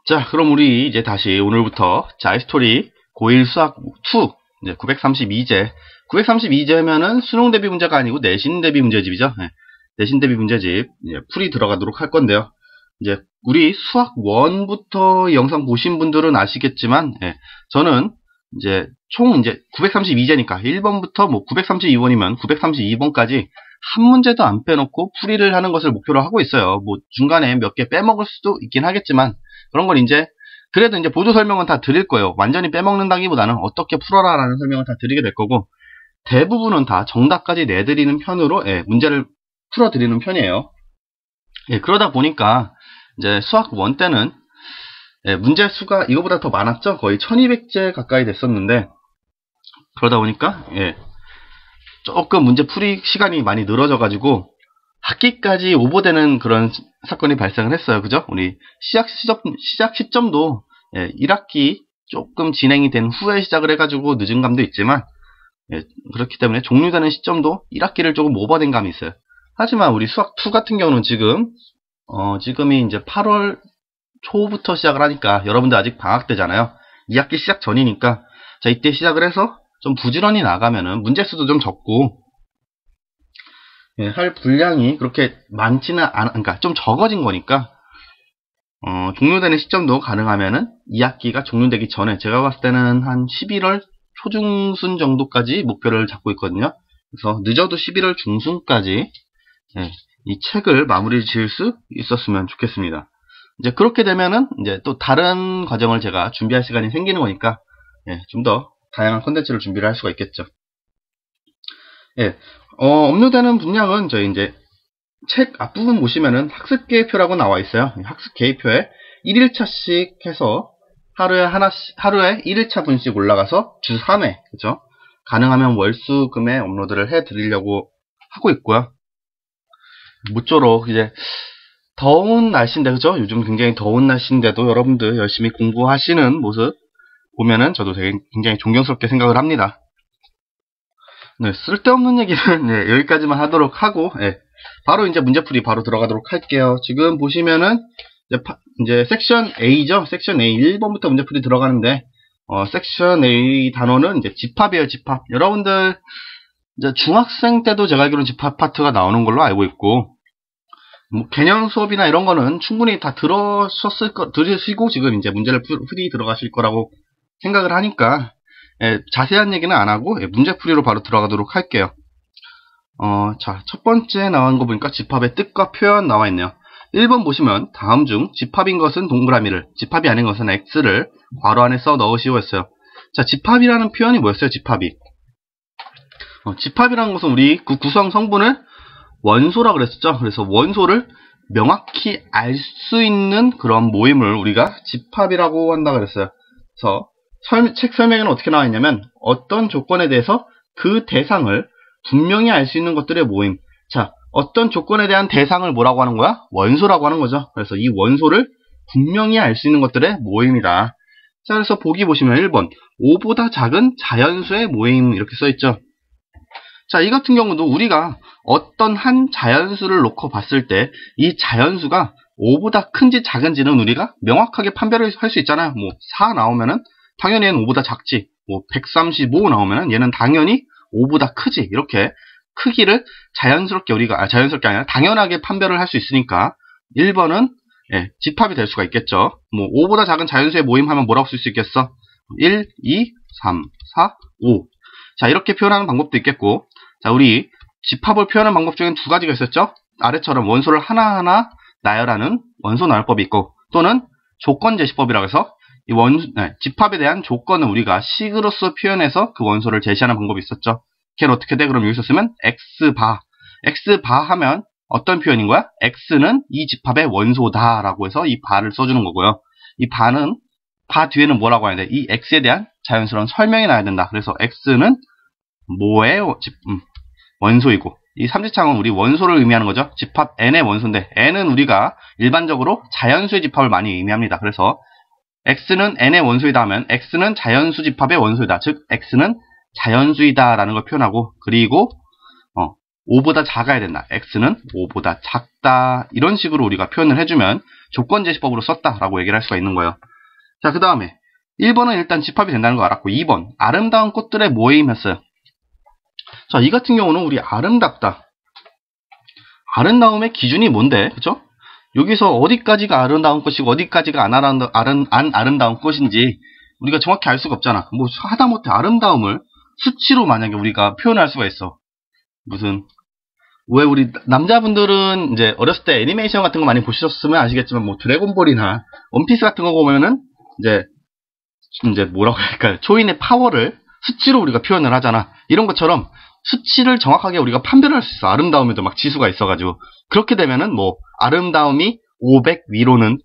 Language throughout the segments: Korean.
자, 그럼 우리 이제 다시 오늘부터 자이스토리 고1 수학 2 이제 932제 932제면은 수능 대비 문제가 아니고 내신 대비 문제집이죠. 네, 내신 대비 문제집 풀이 들어가도록 할 건데요. 이제 우리 수학 1부터 영상 보신 분들은 아시겠지만 저는 이제 총 이제 932제니까 1번부터 뭐 932번이면 932번까지 한 문제도 안 빼놓고 풀이를 하는 것을 목표로 하고 있어요. 뭐 중간에 몇 개 빼먹을 수도 있긴 하겠지만 그런 건 이제 그래도 이제 보조 설명은 다 드릴 거예요. 완전히 빼먹는다기보다는 어떻게 풀어라 라는 설명을 다 드리게 될 거고 대부분은 다 정답까지 내드리는 편으로 문제를 풀어드리는 편이에요. 그러다 보니까 이제 수학 1 때는 문제 수가 이거보다 더 많았죠. 거의 1200제 가까이 됐었는데 그러다 보니까 조금 문제 풀이 시간이 많이 늘어져 가지고 학기까지 오버되는 그런 사건이 발생을 했어요. 그죠? 우리 시작 시점도 1학기 조금 진행이 된 후에 시작을 해가지고 늦은 감도 있지만 그렇기 때문에 종료되는 시점도 1학기를 조금 오버된 감이 있어요. 하지만 우리 수학 2 같은 경우는 지금이 이제 8월 초부터 시작을 하니까 여러분들 아직 방학 때잖아요. 2학기 시작 전이니까 자 이때 시작을 해서 좀 부지런히 나가면은 문제 수도 좀 적고 할 분량이 그렇게 많지는 그러니까 좀 적어진 거니까 종료되는 시점도 가능하면은 2학기가 종료되기 전에 제가 봤을 때는 한 11월 초중순 정도까지 목표를 잡고 있거든요. 그래서 늦어도 11월 중순까지 이 책을 마무리 지을 수 있었으면 좋겠습니다. 이제 그렇게 되면은 이제 또 다른 과정을 제가 준비할 시간이 생기는 거니까 좀 더 다양한 콘텐츠를 준비를 할 수가 있겠죠. 업로드되는 분량은 저희 이제 책 앞부분 보시면은 학습 계획표라고 나와 있어요. 학습 계획표에 1일차씩 해서 하루에 1일차 분씩 올라가서 주 3회, 그죠? 가능하면 월수금에 업로드를 해 드리려고 하고 있고요. 모쪼록 이제 더운 날씨인데, 그죠? 요즘 굉장히 더운 날씨인데도 여러분들 열심히 공부하시는 모습 보면은 저도 되게 굉장히 존경스럽게 생각을 합니다. 쓸데없는 얘기는 여기까지만 하도록 하고 바로 이제 문제풀이 바로 들어가도록 할게요. 지금 보시면은 이제 섹션 A죠. 섹션 A 1번부터 문제풀이 들어가는데 섹션 A 단원은 이제 집합이에요. 집합. 여러분들 이제 중학생 때도 제가 알기로는 집합 파트가 나오는 걸로 알고 있고 뭐 개념 수업이나 이런 거는 충분히 다 들으시고 지금 이제 문제를 풀이 들어가실 거라고 생각을 하니까 자세한 얘기는 안 하고 문제풀이로 바로 들어가도록 할게요. 자, 첫 번째 나온 거 보니까 집합의 뜻과 표현 나와 있네요. 1번 보시면 다음 중 집합인 것은 동그라미를, 집합이 아닌 것은 X를 괄호 안에 써 넣으시오 했어요. 자, 집합이라는 표현이 뭐였어요? 집합이. 집합이라는 것은 우리 그 구성 성분을 원소라 그랬었죠. 그래서 원소를 명확히 알 수 있는 그런 모임을 우리가 집합이라고 한다 그랬어요. 그래서 책 설명에는 어떻게 나와 있냐면 어떤 조건에 대해서 그 대상을 분명히 알 수 있는 것들의 모임. 자, 어떤 조건에 대한 대상을 뭐라고 하는 거야? 원소라고 하는 거죠. 그래서 이 원소를 분명히 알 수 있는 것들의 모임이다. 자, 그래서 보기 보시면 1번 5보다 작은 자연수의 모임 이렇게 써있죠. 자, 이 같은 경우도 우리가 어떤 한 자연수를 놓고 봤을 때 이 자연수가 5보다 큰지 작은지는 우리가 명확하게 판별을 할 수 있잖아요. 뭐 4 나오면은 당연히 얘는 5보다 작지. 뭐 135 나오면은 얘는 당연히 5보다 크지. 이렇게 크기를 자연스럽게 자연스럽게 아니라 당연하게 판별을 할 수 있으니까 1번은 집합이 될 수가 있겠죠. 뭐 5보다 작은 자연수의 모임 하면 뭐라고 쓸 수 있겠어? 1, 2, 3, 4, 5. 자, 이렇게 표현하는 방법도 있겠고 자, 우리 집합을 표현하는 방법 중엔 두 가지가 있었죠. 아래처럼 원소를 하나하나 나열하는 원소 나열법이 있고 또는 조건 제시법이라고 해서 이 집합에 대한 조건을 우리가 식으로서 표현해서 그 원소를 제시하는 방법이 있었죠. 걔는 어떻게 돼? 그럼 여기서 쓰면 X바. X바 하면 어떤 표현인 거야? X는 이 집합의 원소다 라고 해서 이 바를 써주는 거고요. 이 바는 바 뒤에는 뭐라고 해야 돼? 이 X에 대한 자연스러운 설명이 나야 된다. 그래서 X는 뭐의 원소이고 이 삼지창은 우리 원소를 의미하는 거죠. 집합 N의 원소인데 N은 우리가 일반적으로 자연수의 집합을 많이 의미합니다. 그래서 X는 N의 원소이다 하면 X는 자연수 집합의 원소이다. 즉 X는 자연수이다 라는 걸 표현하고 그리고 5보다 작아야 된다. x는 5보다 작다. 이런 식으로 우리가 표현을 해주면 조건제시법으로 썼다라고 얘기를 할 수가 있는 거예요. 자, 그 다음에 1번은 일단 집합이 된다는 거 알았고 2번 아름다운 꽃들의 모임이었어요. 자, 이 같은 경우는 우리 아름답다. 아름다움의 기준이 뭔데? 그쵸? 여기서 어디까지가 아름다운 꽃이고 어디까지가 안 아름다운 꽃인지 우리가 정확히 알 수가 없잖아. 뭐 하다못해 아름다움을 수치로 만약에 우리가 표현할 수가 있어. 무슨 왜 우리 남자분들은 이제 어렸을 때 애니메이션 같은 거 많이 보셨으면 아시겠지만 뭐 드래곤볼이나 원피스 같은 거 보면은 이제 뭐라고 할까요? 초인의 파워를 수치로 우리가 표현을 하잖아. 이런 것처럼 수치를 정확하게 우리가 판별을 할 수 있어. 아름다움에도 막 지수가 있어가지고. 그렇게 되면은 뭐 아름다움이 500 위로는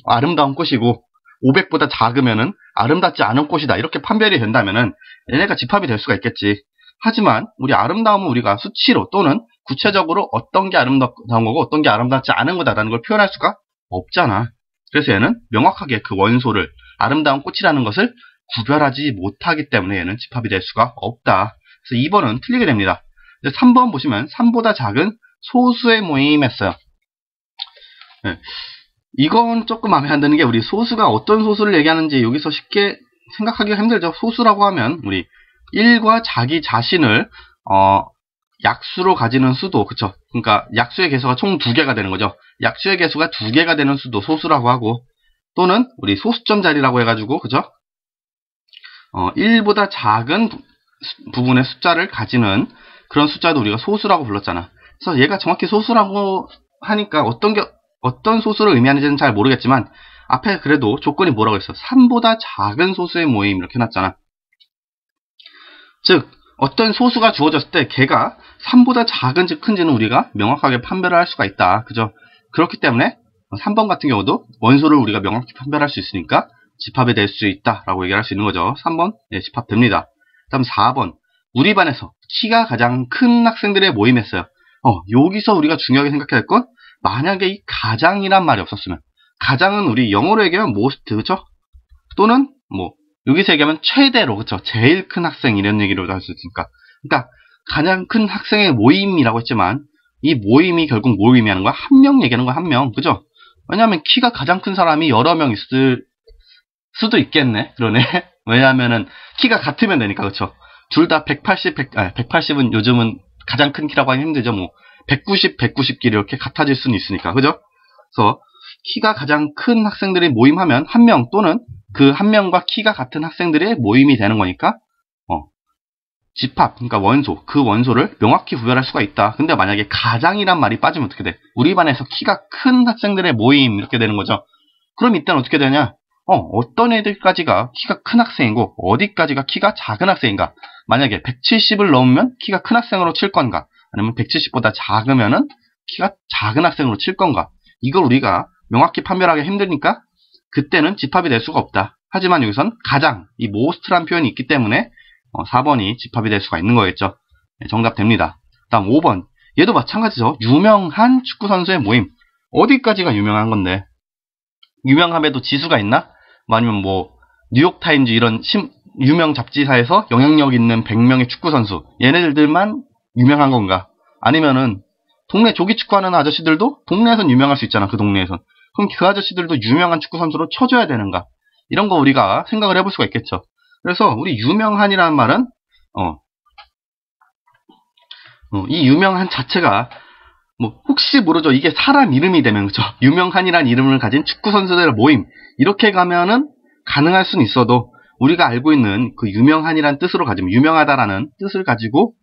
아름다운 꽃이고 500보다 작으면은 아름답지 않은 꽃이다. 이렇게 판별이 된다면은 얘네가 집합이 될 수가 있겠지. 하지만 우리 아름다움은 우리가 수치로 또는 구체적으로 어떤 게 아름다운 거고 어떤 게 아름답지 않은 거다라는 걸 표현할 수가 없잖아. 그래서 얘는 명확하게 그 원소를 아름다운 꽃이라는 것을 구별하지 못하기 때문에 얘는 집합이 될 수가 없다. 그래서 2번은 틀리게 됩니다. 3번 보시면 3보다 작은 소수의 모임이었어요. 네. 이건 조금 마음에 안 드는 게 우리 소수가 어떤 소수를 얘기하는지 여기서 쉽게 생각하기가 힘들죠. 소수라고 하면 우리 1과 자기 자신을 약수로 가지는 수도, 그쵸? 그러니까 약수의 개수가 총 2개가 되는 거죠. 약수의 개수가 2개가 되는 수도 소수라고 하고, 또는 우리 소수점 자리라고 해가지고, 그죠? 1보다 작은 부분의 숫자를 가지는 그런 숫자도 우리가 소수라고 불렀잖아. 그래서 얘가 정확히 소수라고 하니까 어떤 소수를 의미하는지는 잘 모르겠지만 앞에 그래도 조건이 뭐라고 했어? 3보다 작은 소수의 모임 이렇게 해놨잖아. 즉 어떤 소수가 주어졌을 때 걔가 3보다 작은지 큰지는 우리가 명확하게 판별을 할 수가 있다. 그죠? 그렇기 때문에 3번 같은 경우도 원소를 우리가 명확히 판별할 수 있으니까 집합이 될 수 있다라고 얘기할 수 있는 거죠. 3번 네, 집합됩니다. 다음 4번 우리 반에서 키가 가장 큰 학생들의 모임이었어요. 여기서 우리가 중요하게 생각해야 할 건 만약에 이 가장이란 말이 없었으면 가장은 우리 영어로 얘기하면 most 그쵸? 또는 뭐 여기서 얘기하면 최대로 그쵸? 제일 큰 학생 이런 얘기로 할 수 있으니까 그러니까 가장 큰 학생의 모임이라고 했지만 이 모임이 결국 뭘 의미하는 거야? 한 명 얘기하는 거야. 한 명 그죠? 왜냐하면 키가 가장 큰 사람이 여러 명 있을 수도 있겠네. 그러네. 왜냐하면은 키가 같으면 되니까 그쵸? 둘 다 180은 요즘은 가장 큰 키라고 하기 힘들죠. 뭐 190끼리 이렇게 같아질 수는 있으니까 그죠? 그래서 키가 가장 큰 학생들이 모임하면 한 명 또는 그 한 명과 키가 같은 학생들의 모임이 되는 거니까 집합, 그러니까 원소, 그 원소를 명확히 구별할 수가 있다. 근데 만약에 가장이란 말이 빠지면 어떻게 돼? 우리 반에서 키가 큰 학생들의 모임 이렇게 되는 거죠. 그럼 이때는 어떻게 되냐? 어떤 애들까지가 키가 큰 학생이고 어디까지가 키가 작은 학생인가? 만약에 170을 넘으면 키가 큰 학생으로 칠 건가? 아니면 170보다 작으면은 키가 작은 학생으로 칠 건가? 이걸 우리가 명확히 판별하기 힘드니까 그때는 집합이 될 수가 없다. 하지만 여기선 가장, 이 most란 표현이 있기 때문에 4번이 집합이 될 수가 있는 거겠죠. 네, 정답 됩니다. 다음 5번. 얘도 마찬가지죠. 유명한 축구선수의 모임. 어디까지가 유명한 건데? 유명함에도 지수가 있나? 아니면 뭐 뉴욕타임즈 이런 유명 잡지사에서 영향력 있는 100명의 축구선수. 얘네들만 유명한 건가? 아니면은 동네 조기 축구하는 아저씨들도 동네에선 유명할 수 있잖아. 그 동네에선. 그럼 그 아저씨들도 유명한 축구선수로 쳐줘야 되는가? 이런 거 우리가 생각을 해볼 수가 있겠죠. 그래서 우리 유명한이라는 말은 이 유명한 자체가 뭐 혹시 모르죠. 이게 사람 이름이 되면 그죠. 유명한이라는 이름을 가진 축구선수들의 모임 이렇게 가면은 가능할 수는 있어도 우리가 알고 있는 그 유명한이라는 뜻으로 가지면 유명하다라는 뜻을 가지고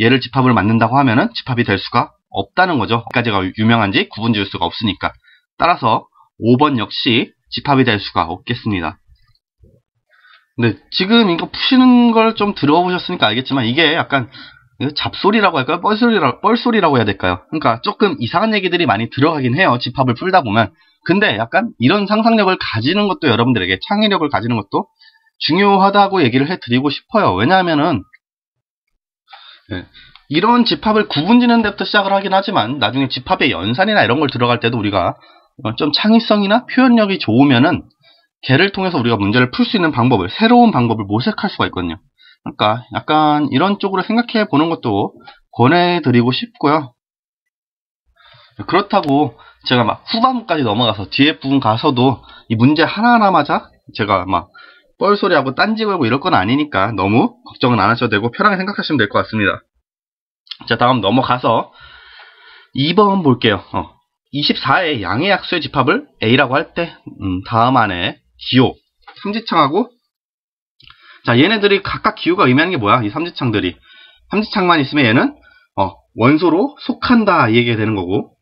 얘를 집합을 만든다고 하면은 집합이 될 수가 없다는 거죠. 어디까지가 유명한지 구분 지을 수가 없으니까. 따라서 5번 역시 집합이 될 수가 없겠습니다. 근데 지금 이거 푸시는 걸 좀 들어보셨으니까 알겠지만 이게 약간 잡소리라고 할까요? 뻘소리라고 해야 될까요? 그러니까 조금 이상한 얘기들이 많이 들어가긴 해요. 집합을 풀다 보면. 근데 약간 이런 상상력을 가지는 것도 여러분들에게 창의력을 가지는 것도 중요하다고 얘기를 해드리고 싶어요. 왜냐하면은 이런 집합을 구분짓는 데부터 시작을 하긴 하지만 나중에 집합의 연산이나 이런 걸 들어갈 때도 우리가 좀 창의성이나 표현력이 좋으면은 걔를 통해서 우리가 문제를 풀 수 있는 방법을 새로운 방법을 모색할 수가 있거든요. 그러니까 약간 이런 쪽으로 생각해 보는 것도 권해드리고 싶고요. 그렇다고 제가 막 후반부까지 넘어가서 뒤에 부분 가서도 이 문제 하나하나마다 제가 막 뻘소리하고 딴지 걸고 이럴 건 아니니까 너무 걱정은 안 하셔도 되고 편하게 생각하시면 될 것 같습니다. 자, 다음 넘어가서 2번 볼게요. 24의 양의 약수의 집합을 A라고 할 때 다음 안에 기호, 삼지창하고 자, 얘네들이 각각 기호가 의미하는 게 뭐야? 이 삼지창들이. 삼지창만 있으면 얘는 원소로 속한다 이 얘기가 되는 거고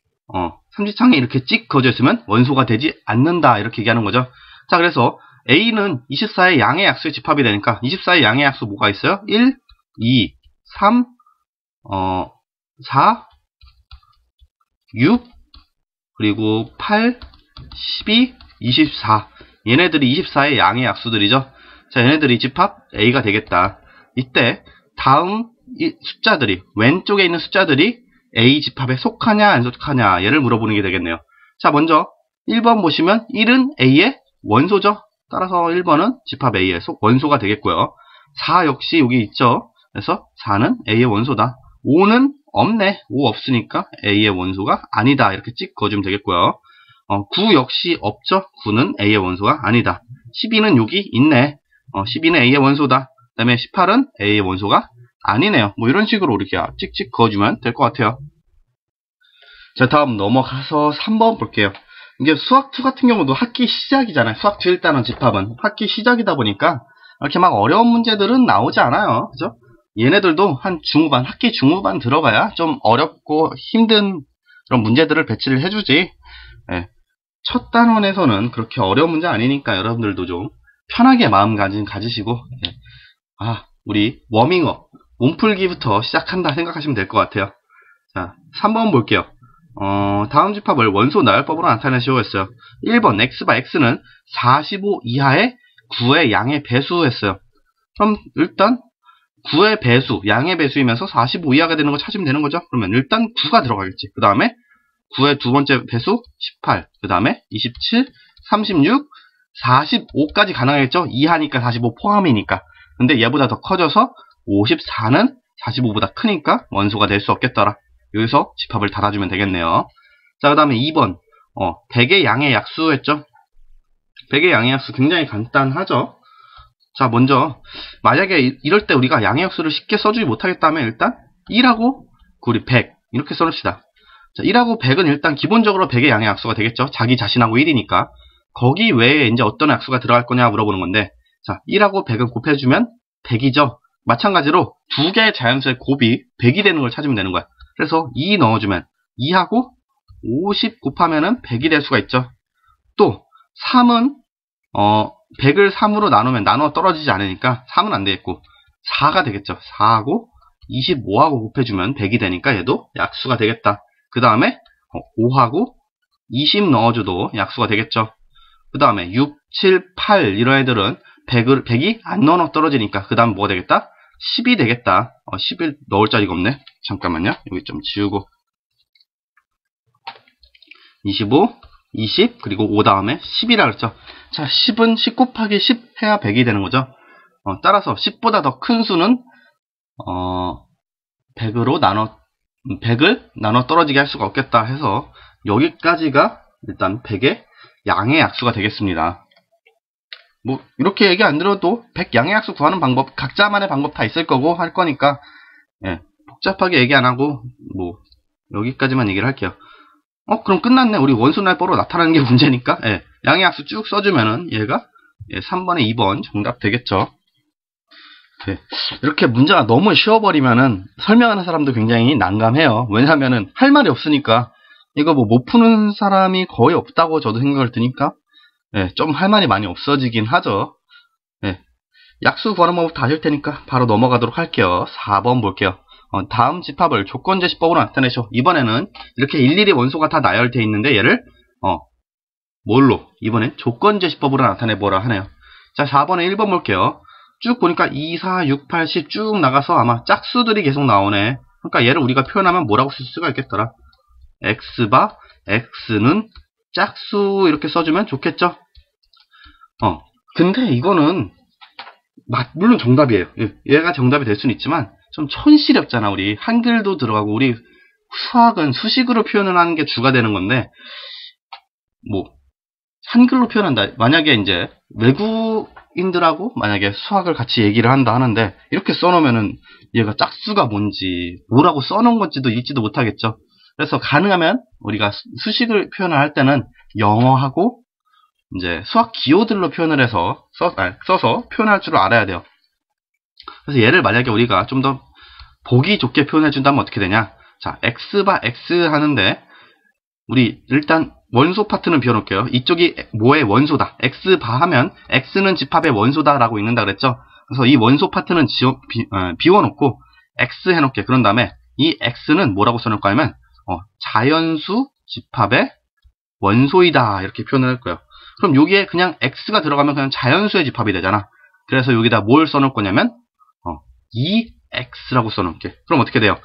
삼지창에 이렇게 찍 그어져 있으면 원소가 되지 않는다 이렇게 얘기하는 거죠. 자, 그래서 A는 24의 양의 약수의 집합이 되니까 24의 양의 약수 뭐가 있어요? 1, 2, 3, 4, 6, 그리고 8, 12, 24. 얘네들이 24의 양의 약수들이죠. 자, 얘네들이 집합 A가 되겠다. 이때 다음 이 숫자들이 왼쪽에 있는 숫자들이 A 집합에 속하냐 안 속하냐 얘를 물어보는 게 되겠네요. 자, 먼저 1번 보시면 1은 A의 원소죠. 따라서 1번은 집합 A의 원소가 되겠고요. 4 역시 여기 있죠. 그래서 4는 A의 원소다. 5는 없네. 5 없으니까 A의 원소가 아니다. 이렇게 찍 그어주면 되겠고요. 9 역시 없죠. 9는 A의 원소가 아니다. 12는 여기 있네. 12는 A의 원소다. 그 다음에 18은 A의 원소가 아니네요. 뭐 이런 식으로 이렇게 찍찍 그어주면 될 것 같아요. 자, 다음 넘어가서 3번 볼게요. 이게 수학2 같은 경우도 학기 시작이잖아요. 수학2 1단원 집합은 학기 시작이다 보니까 이렇게 막 어려운 문제들은 나오지 않아요. 그죠? 얘네들도 한 중후반, 학기 중후반 들어가야 좀 어렵고 힘든 그런 문제들을 배치를 해주지. 예. 첫 단원에서는 그렇게 어려운 문제 아니니까 여러분들도 좀 편하게 마음가짐 가지시고 예. 우리 워밍업, 몸풀기부터 시작한다 생각하시면 될 것 같아요. 자, 3번 볼게요. 다음 집합을 원소 나열법으로 나타내시오 했어요. 1번 x바 x는 45 이하의 9의 양의 배수 했어요. 그럼 일단 9의 배수, 양의 배수이면서 45 이하가 되는 거 찾으면 되는 거죠. 그러면 일단 9가 들어가겠지. 그 다음에 9의 두 번째 배수 18, 그 다음에 27, 36, 45까지 가능하겠죠. 이하니까 45 포함이니까. 근데 얘보다 더 커져서 54는 45보다 크니까 원소가 될 수 없겠더라. 여기서 집합을 달아주면 되겠네요. 자, 그 다음에 2번 100의 양의 약수 했죠. 100의 양의 약수 굉장히 간단하죠. 자, 먼저 만약에 이럴 때 우리가 양의 약수를 쉽게 써주지 못하겠다면 일단 1하고 우리 100 이렇게 써놓읍시다. 자, 1하고 100은 일단 기본적으로 100의 양의 약수가 되겠죠. 자기 자신하고 1이니까. 거기 외에 이제 어떤 약수가 들어갈 거냐 물어보는 건데, 자, 1하고 100은 곱해주면 100이죠. 마찬가지로 두 개의 자연수의 곱이 100이 되는 걸 찾으면 되는 거야. 그래서 2 넣어주면 2하고 50 곱하면은 100이 될 수가 있죠. 또 3은 100을 3으로 나누면 나눠 떨어지지 않으니까 3은 안 되겠고 4가 되겠죠. 4하고 25하고 곱해주면 100이 되니까 얘도 약수가 되겠다. 그 다음에 5하고 20 넣어줘도 약수가 되겠죠. 그 다음에 6, 7, 8 이런 애들은 100이 안 넣어 떨어지니까 그 다음 뭐가 되겠다? 10이 되겠다. 10을 넣을 자리가 없네. 잠깐만요. 여기 좀 지우고 25, 20 그리고 5 다음에 10이라 그랬죠. 자, 10은 10 곱하기 10 해야 100이 되는 거죠. 따라서 10보다 더 큰 수는 100을 나눠 떨어지게 할 수가 없겠다 해서 여기까지가 일단 100의 양의 약수가 되겠습니다. 뭐 이렇게 얘기 안 들어도 100 양의 약수 구하는 방법 각자만의 방법 다 있을 거고 할 거니까 예, 복잡하게 얘기 안 하고 뭐 여기까지만 얘기를 할게요. 그럼 끝났네. 우리 원소날법으로 나타나는 게 문제니까 예, 양의 약수 쭉 써주면은 얘가 3번에 2번 정답 되겠죠. 네. 이렇게 문제가 너무 쉬워버리면은 설명하는 사람도 굉장히 난감해요. 왜냐하면은 할 말이 없으니까 이거 뭐 못 푸는 사람이 거의 없다고 저도 생각을 드니까 네, 좀 할 말이 많이 없어지긴 하죠. 네. 약수 구하는 방법 다 아실 테니까 바로 넘어가도록 할게요. 4번 볼게요. 다음 집합을 조건제시법으로 나타내죠. 이번에는 이렇게 일일이 원소가 다 나열되어 있는데 얘를 뭘로? 이번엔 조건제시법으로 나타내보라 하네요. 자, 4번에 1번 볼게요. 쭉 보니까 2, 4, 6, 8, 10 쭉 나가서 아마 짝수들이 계속 나오네. 그러니까 얘를 우리가 표현하면 뭐라고 쓸 수가 있겠더라? x바 x는 짝수 이렇게 써주면 좋겠죠? 근데 이거는 물론 정답이에요. 얘가 정답이 될 수는 있지만 좀 촌스럽잖아. 우리 한글도 들어가고 우리 수학은 수식으로 표현을 하는 게 주가 되는 건데 뭐 한글로 표현한다. 만약에 이제 외국인들하고 만약에 수학을 같이 얘기를 한다 하는데 이렇게 써놓으면은 얘가 짝수가 뭔지 뭐라고 써놓은 건지도 읽지도 못하겠죠. 그래서 가능하면 우리가 수식을 표현을 할 때는 영어하고 이제 수학 기호들로 표현을 해서 써서 표현할 줄 알아야 돼요. 그래서 얘를 만약에 우리가 좀 더 보기 좋게 표현해 준다면 어떻게 되냐? 자, x바 x 하는데 우리 일단 원소 파트는 비워놓을게요. 이쪽이 뭐의 원소다. x바 하면 x는 집합의 원소다라고 읽는다 그랬죠. 그래서 이 원소 파트는 비워놓고 x 해놓게. 그런 다음에 이 x는 뭐라고 써놓을까 하면 자연수 집합의 원소이다 이렇게 표현을 할 거예요. 그럼 여기에 그냥 x가 들어가면 그냥 자연수의 집합이 되잖아. 그래서 여기다 뭘 써놓을 거냐면 2x라고 써놓을게. 그럼 어떻게 돼요?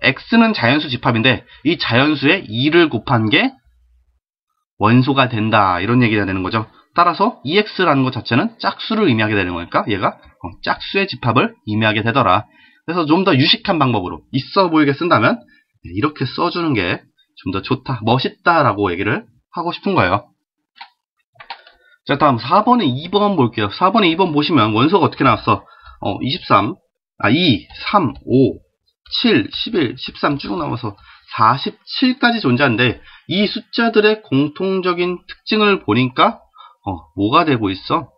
x는 자연수 집합인데 이 자연수에 2를 곱한 게 원소가 된다 이런 얘기가 되는 거죠. 따라서 2x라는 것 자체는 짝수를 의미하게 되는 거니까 얘가 짝수의 집합을 의미하게 되더라. 그래서 좀 더 유식한 방법으로 있어 보이게 쓴다면 이렇게 써주는 게 좀 더 좋다, 멋있다라고 얘기를 하고 싶은 거예요. 자, 다음 4번에 2번 볼게요. 4번에 2번 보시면 원소가 어떻게 나왔어? 23, 2, 3, 5, 7, 11, 13 쭉 나와서 47까지 존재하는데 이 숫자들의 공통적인 특징을 보니까 뭐가 되고 있어?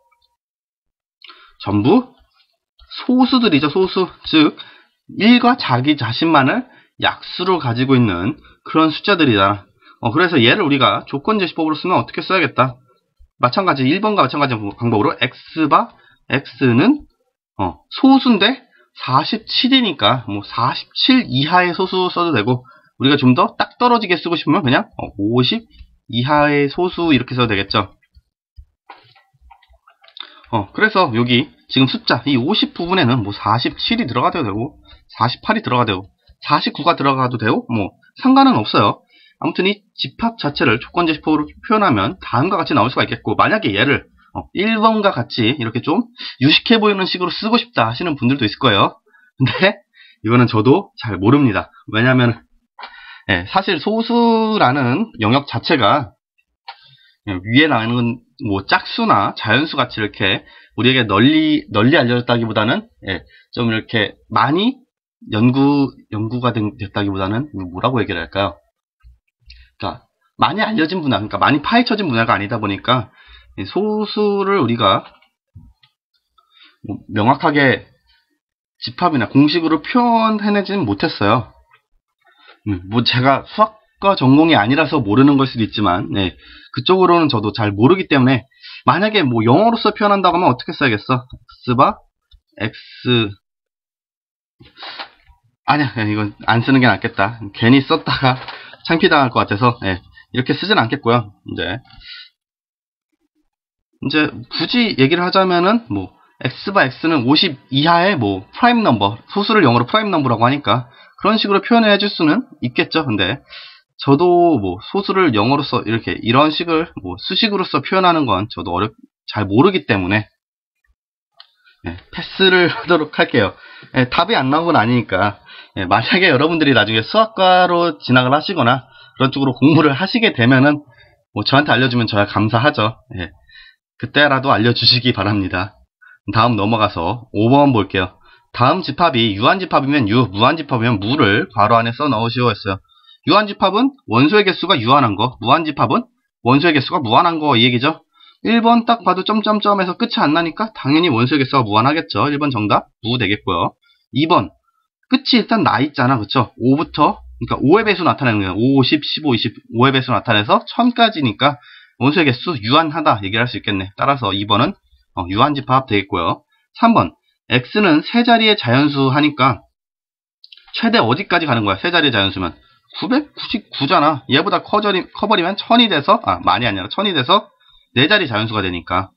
전부 소수들이죠. 소수. 즉 1과 자기 자신만을 약수로 가지고 있는 그런 숫자들이잖아. 그래서 얘를 우리가 조건제시법으로 쓰면 어떻게 써야겠다? 마찬가지 1번과 마찬가지 방법으로 x바 x는 소수인데 47이니까 뭐 47 이하의 소수 써도 되고 우리가 좀 더 딱 떨어지게 쓰고 싶으면 그냥 50 이하의 소수 이렇게 써도 되겠죠. 그래서 여기 지금 숫자 이 50 부분에는 뭐 47이 들어가도 되고 48이 들어가도 되고 49가 들어가도 되고 뭐 상관은 없어요. 아무튼 이 집합 자체를 조건제시법으로 표현하면 다음과 같이 나올 수가 있겠고, 만약에 얘를 1번과 같이 이렇게 좀 유식해 보이는 식으로 쓰고 싶다 하시는 분들도 있을 거예요. 근데 이거는 저도 잘 모릅니다. 왜냐하면 사실 소수라는 영역 자체가 위에 나오는 뭐 짝수나 자연수 같이 이렇게 우리에게 널리 알려졌다기보다는 좀 이렇게 많이 연구가 됐다기보다는 뭐라고 얘기를 할까요? 그러니까 많이 알려진 분야, 그러니까 많이 파헤쳐진 분야가 아니다 보니까 소수를 우리가 명확하게 집합이나 공식으로 표현해내지는 못했어요. 뭐 제가 수학과 전공이 아니라서 모르는 걸 수도 있지만 그쪽으로는 저도 잘 모르기 때문에 만약에 뭐 영어로서 표현한다고 하면 어떻게 써야겠어? x바 x 아니야, 이건 안 쓰는 게 낫겠다. 괜히 썼다가 창피당할 것 같아서 이렇게 쓰진 않겠고요. 이제 굳이 얘기를 하자면은 뭐 x바 x는 50 이하의 뭐 프라임 넘버, 소수를 영어로 프라임 넘버라고 하니까 그런 식으로 표현해 줄 수는 있겠죠. 근데 저도 뭐 소수를 영어로서 이렇게 이런 식을 뭐 수식으로서 표현하는 건 저도 잘 모르기 때문에 패스를 하도록 할게요. 답이 안 나온 건 아니니까. 만약에 여러분들이 나중에 수학과로 진학을 하시거나 그런 쪽으로 공부를 하시게 되면은 뭐 저한테 알려주면 저야 감사하죠. 그때라도 알려주시기 바랍니다. 다음 넘어가서 5번 볼게요. 다음 집합이 유한집합이면 유, 무한집합이면 무를 괄호 안에 써 넣으시오 했어요. 유한집합은 원소의 개수가 유한한 거, 무한집합은 원소의 개수가 무한한 거 이 얘기죠. 1번 딱 봐도 점점점에서 끝이 안 나니까 당연히 원소의 개수가 무한하겠죠. 1번 정답 무 되겠고요. 2번 끝이 일단 나 있잖아. 그쵸? 5부터 그러니까 5의 배수 나타내는 거예요. 5, 10, 15, 20 5의 배수 나타내서 1000까지니까 원소의 개수 유한하다 얘기를 할 수 있겠네. 따라서 2번은 유한집합 되겠고요. 3번 x는 세 자리의 자연수 하니까 최대 어디까지 가는 거야? 세 자리의 자연수면 999잖아. 얘보다 커버리면 1000이 돼서 만이 아니라 1000이 돼서 네 자리 자연수가 되니까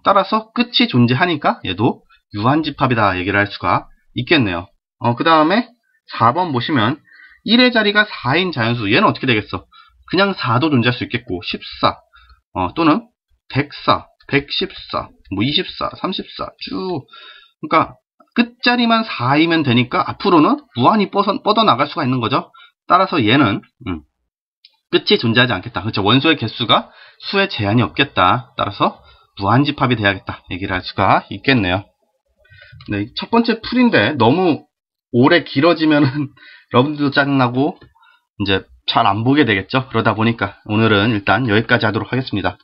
따라서 끝이 존재하니까 얘도 유한집합이다 얘기를 할 수가 있겠네요. 그 다음에 4번 보시면 1의 자리가 4인 자연수, 얘는 어떻게 되겠어? 그냥 4도 존재할 수 있겠고 14 또는 104, 114, 뭐 24, 34 쭉. 그러니까 끝자리만 4이면 되니까 앞으로는 무한히 뻗어나갈 수가 있는 거죠. 따라서 얘는 끝이 존재하지 않겠다. 그렇죠. 원소의 개수가 수에 제한이 없겠다. 따라서 무한집합이 돼야겠다. 얘기를 할 수가 있겠네요. 네, 첫 번째 풀인데 너무 오래 길어지면은 여러분들도 짜증나고 이제 잘 안 보게 되겠죠. 그러다 보니까 오늘은 일단 여기까지 하도록 하겠습니다.